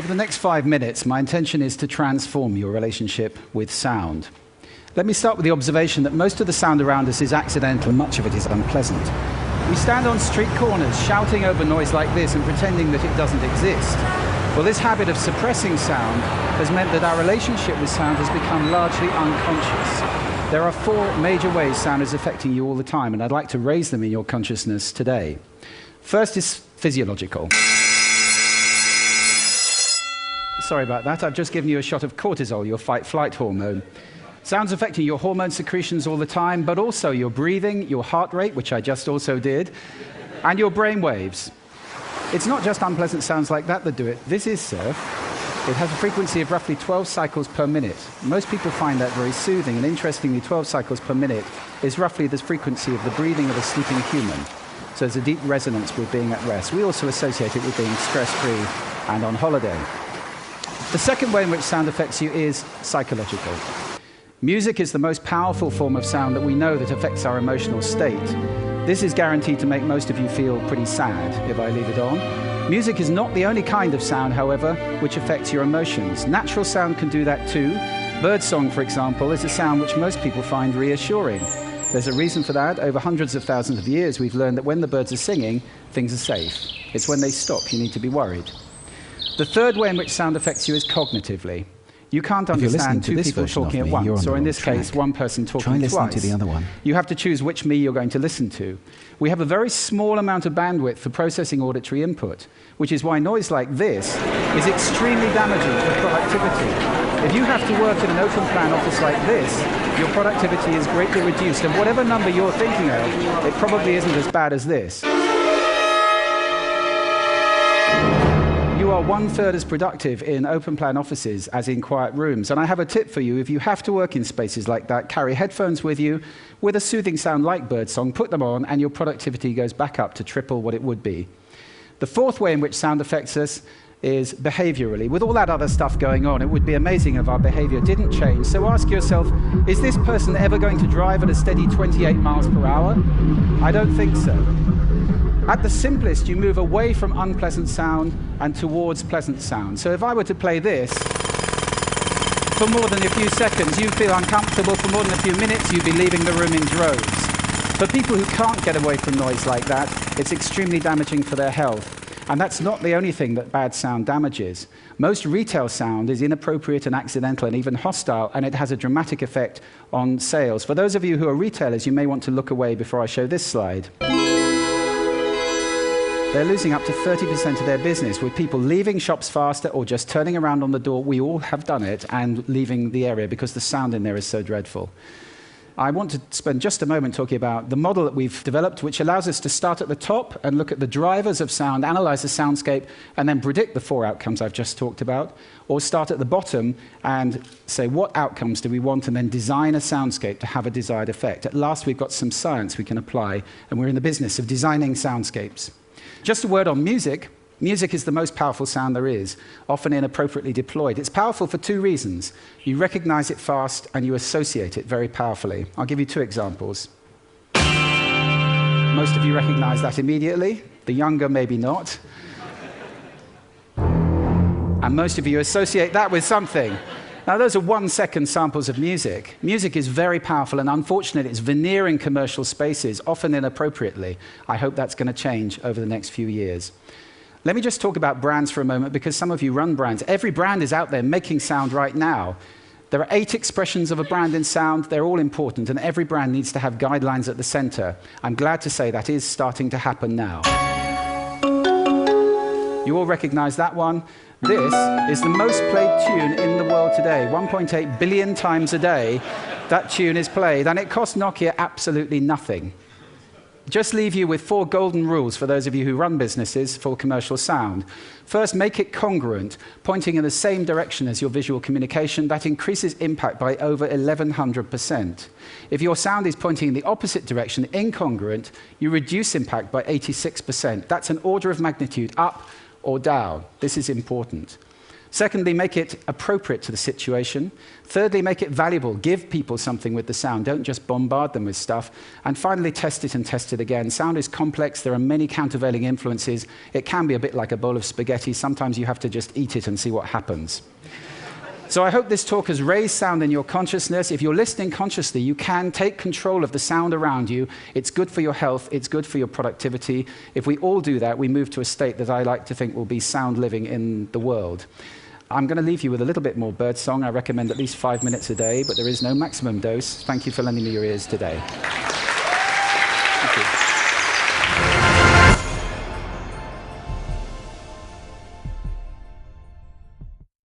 Over the next 5 minutes, my intention is to transform your relationship with sound. Let me start with the observation that most of the sound around us is accidental and much of it is unpleasant. We stand on street corners shouting over noise like this and pretending that it doesn't exist. Well, this habit of suppressing sound has meant that our relationship with sound has become largely unconscious. There are 4 major ways sound is affecting you all the time, and I'd like to raise them in your consciousness today. First is physiological. Sorry about that, I've just given you a shot of cortisol, your fight-flight hormone. Sound's affecting your hormone secretions all the time, but also your breathing, your heart rate, which I just also did, and your brain waves. It's not just unpleasant sounds like that do it. This is surf. It has a frequency of roughly 12 cycles per minute. Most people find that very soothing, and interestingly, 12 cycles per minute is roughly the frequency of the breathing of a sleeping human. So there's a deep resonance with being at rest. We also associate it with being stress-free and on holiday. The second way in which sound affects you is psychological. Music is the most powerful form of sound that we know that affects our emotional state. This is guaranteed to make most of you feel pretty sad if I leave it on. Music is not the only kind of sound, however, which affects your emotions. Natural sound can do that too. Birdsong, for example, is a sound which most people find reassuring. There's a reason for that. Over hundreds of thousands of years, we've learned that when the birds are singing, things are safe. It's when they stop you need to be worried. The third way in which sound affects you is cognitively. You can't understand 2 people talking at once, or in this case, 1 person talking twice. Try listening to the other one. You have to choose which me you're going to listen to. We have a very small amount of bandwidth for processing auditory input, which is why noise like this is extremely damaging for productivity. If you have to work in an open-plan office like this, your productivity is greatly reduced, and whatever number you're thinking of, it probably isn't as bad as this. You are 1/3 as productive in open-plan offices as in quiet rooms. And I have a tip for you. If you have to work in spaces like that, carry headphones with you with a soothing sound like birdsong, put them on, and your productivity goes back up to triple what it would be. The fourth way in which sound affects us is behaviorally. With all that other stuff going on, it would be amazing if our behavior didn't change. So ask yourself, is this person ever going to drive at a steady 28 miles per hour? I don't think so. At the simplest, you move away from unpleasant sound and towards pleasant sound. So if I were to play this, for more than a few seconds, you feel uncomfortable. For more than a few minutes, you'd be leaving the room in droves. For people who can't get away from noise like that, it's extremely damaging for their health. And that's not the only thing that bad sound damages. Most retail sound is inappropriate and accidental and even hostile, and it has a dramatic effect on sales. For those of you who are retailers, you may want to look away before I show this slide. They're losing up to 30% of their business with people leaving shops faster or just turning around on the door. We all have done it, and leaving the area because the sound in there is so dreadful. I want to spend just a moment talking about the model that we've developed, which allows us to start at the top and look at the drivers of sound, analyze the soundscape, and then predict the 4 outcomes I've just talked about, or start at the bottom and say what outcomes do we want, and then design a soundscape to have a desired effect. At last, we've got some science we can apply, and we're in the business of designing soundscapes. Just a word on music. Music is the most powerful sound there is, often inappropriately deployed. It's powerful for 2 reasons. You recognize it fast, and you associate it very powerfully. I'll give you 2 examples. Most of you recognize that immediately. The younger, maybe not. And most of you associate that with something. Now, those are 1-second samples of music. Music is very powerful, and unfortunately, it's veneering commercial spaces, often inappropriately. I hope that's going to change over the next few years. Let me just talk about brands for a moment, because some of you run brands. Every brand is out there making sound right now. There are 8 expressions of a brand in sound. They're all important, and every brand needs to have guidelines at the center. I'm glad to say that is starting to happen now. You all recognize that one? This is the most played tune in the world today. 1.8 billion times a day, that tune is played, and it costs Nokia absolutely nothing. Just leave you with 4 golden rules for those of you who run businesses for commercial sound. First, make it congruent, pointing in the same direction as your visual communication. That increases impact by over 1,100%. If your sound is pointing in the opposite direction, incongruent, you reduce impact by 86%. That's an order of magnitude up or down. This is important. Secondly, make it appropriate to the situation. Thirdly, make it valuable. Give people something with the sound. Don't just bombard them with stuff. And finally, test it and test it again. Sound is complex. There are many countervailing influences. It can be a bit like a bowl of spaghetti. Sometimes you have to just eat it and see what happens. So I hope this talk has raised sound in your consciousness. If you're listening consciously, you can take control of the sound around you. It's good for your health. It's good for your productivity. If we all do that, we move to a state that I like to think will be sound living in the world. I'm going to leave you with a little bit more birdsong. I recommend at least 5 minutes a day, but there is no maximum dose. Thank you for lending me your ears today. Thank you.